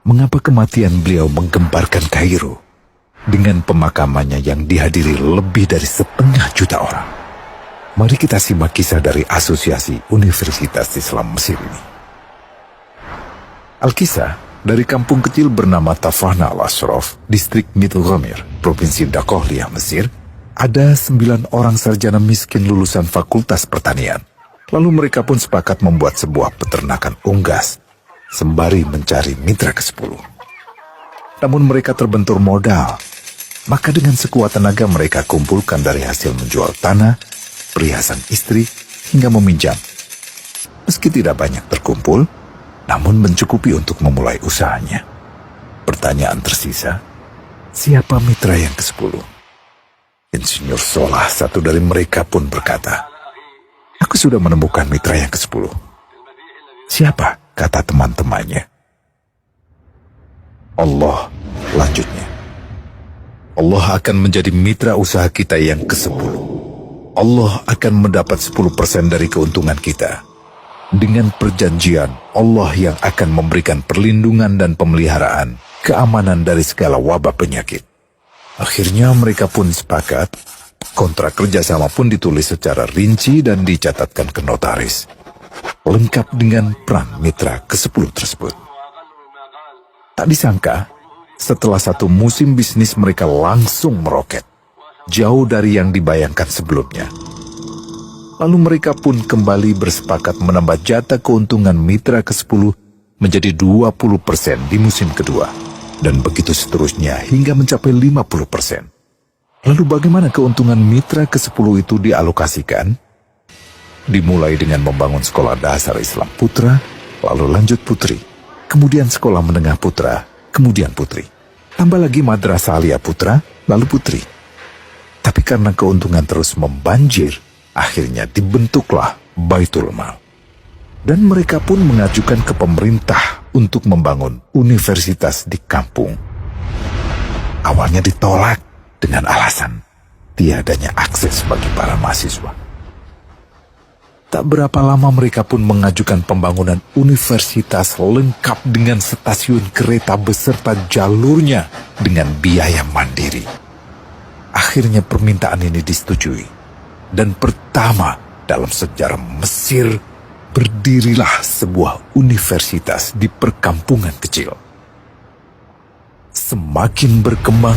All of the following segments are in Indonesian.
mengapa kematian beliau menggemparkan Kairo dengan pemakamannya yang dihadiri lebih dari 500.000 orang. Mari kita simak kisah dari Asosiasi Universitas Islam Mesir ini. Al-Kisah dari kampung kecil bernama Tafana al-Ashraf, distrik Mittelghamir, provinsi Dakohliyah, Mesir. Ada 9 orang sarjana miskin lulusan Fakultas Pertanian. Lalu mereka pun sepakat membuat sebuah peternakan unggas sembari mencari mitra ke-10. Namun mereka terbentur modal. Maka dengan sekuat tenaga mereka kumpulkan dari hasil menjual tanah, perhiasan istri, hingga meminjam. Meski tidak banyak terkumpul, namun mencukupi untuk memulai usahanya. Pertanyaan tersisa, siapa mitra yang ke-10? Insinyur Solah, satu dari mereka pun berkata, "Aku sudah menemukan mitra yang ke-10. Siapa?" kata teman-temannya. "Allah," lanjutnya. "Allah akan menjadi mitra usaha kita yang ke-10. Allah akan mendapat 10% dari keuntungan kita. Dengan perjanjian, Allah yang akan memberikan perlindungan dan pemeliharaan, keamanan dari segala wabah penyakit." Akhirnya mereka pun sepakat. Kontrak kerjasama pun ditulis secara rinci dan dicatatkan ke notaris, lengkap dengan peran mitra ke-10 tersebut. Tak disangka, setelah 1 musim bisnis mereka langsung meroket, jauh dari yang dibayangkan sebelumnya. Lalu mereka pun kembali bersepakat menambah jatah keuntungan mitra ke-10 menjadi 20% di musim kedua, dan begitu seterusnya hingga mencapai 50%. Lalu bagaimana keuntungan mitra ke-10 itu dialokasikan? Dimulai dengan membangun sekolah dasar Islam putra, lalu lanjut putri, kemudian sekolah menengah putra, kemudian putri. Tambah lagi madrasah aliyah putra, lalu putri. Tapi karena keuntungan terus membanjir, akhirnya dibentuklah Baitul Mal. Dan mereka pun mengajukan ke pemerintah untuk membangun universitas di kampung. Awalnya ditolak dengan alasan tiadanya akses bagi para mahasiswa. Tak berapa lama mereka pun mengajukan pembangunan universitas lengkap dengan stasiun kereta beserta jalurnya dengan biaya mandiri. Akhirnya permintaan ini disetujui. Dan pertama dalam sejarah Mesir, berdirilah sebuah universitas di perkampungan kecil. Semakin berkembang,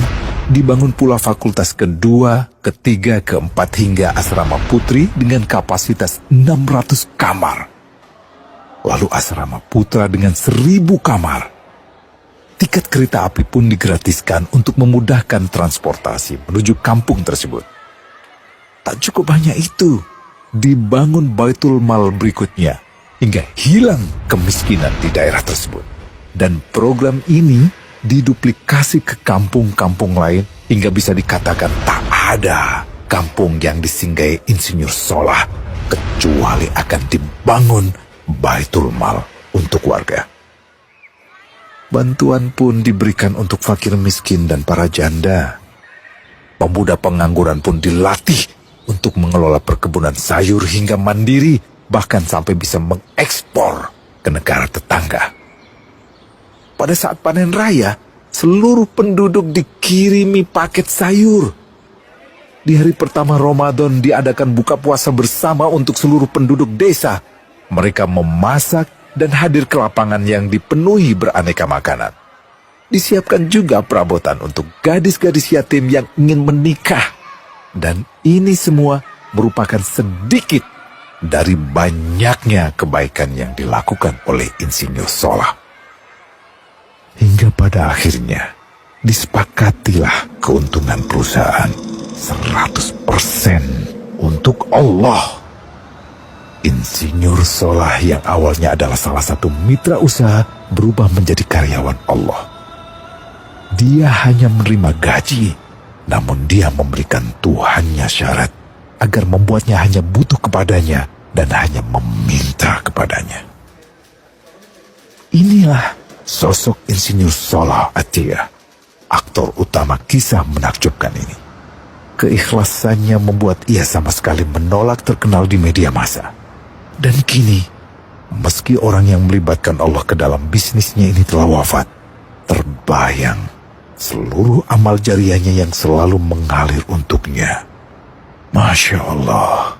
dibangun pula fakultas kedua, ketiga, keempat hingga asrama putri dengan kapasitas 600 kamar. Lalu asrama putra dengan 1.000 kamar. Tiket kereta api pun digratiskan untuk memudahkan transportasi menuju kampung tersebut. Tak cukup hanya itu, dibangun Baitul Mal berikutnya hingga hilang kemiskinan di daerah tersebut. Dan program ini diduplikasi ke kampung-kampung lain hingga bisa dikatakan tak ada kampung yang disinggahi Insinyur Solah kecuali akan dibangun Baitul Mal untuk warga. Bantuan pun diberikan untuk fakir miskin dan para janda. Pemuda pengangguran pun dilatih untuk mengelola perkebunan sayur hingga mandiri, bahkan sampai bisa mengekspor ke negara tetangga. Pada saat panen raya, seluruh penduduk dikirimi paket sayur. Di hari pertama Ramadan diadakan buka puasa bersama untuk seluruh penduduk desa. Mereka memasak dan hadir ke lapangan yang dipenuhi beraneka makanan. Disiapkan juga perabotan untuk gadis-gadis yatim yang ingin menikah. Dan ini semua merupakan sedikit dari banyaknya kebaikan yang dilakukan oleh Insinyur Solah. Hingga pada akhirnya disepakatilah keuntungan perusahaan 100% untuk Allah. Insinyur Solah yang awalnya adalah salah satu mitra usaha berubah menjadi karyawan Allah. Dia hanya menerima gaji, namun dia memberikan Tuhannya syarat agar membuatnya hanya butuh kepadanya dan hanya meminta kepadanya. Inilah sosok Insinyur Solah Atiyah, aktor utama kisah menakjubkan ini. Keikhlasannya membuat ia sama sekali menolak terkenal di media massa. Dan kini, meski orang yang melibatkan Allah ke dalam bisnisnya ini telah wafat, terbayang seluruh amal jariahnya yang selalu mengalir untuknya. Masya Allah.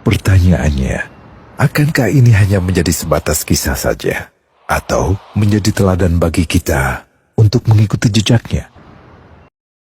Pertanyaannya, akankah ini hanya menjadi sebatas kisah saja? Atau menjadi teladan bagi kita untuk mengikuti jejaknya?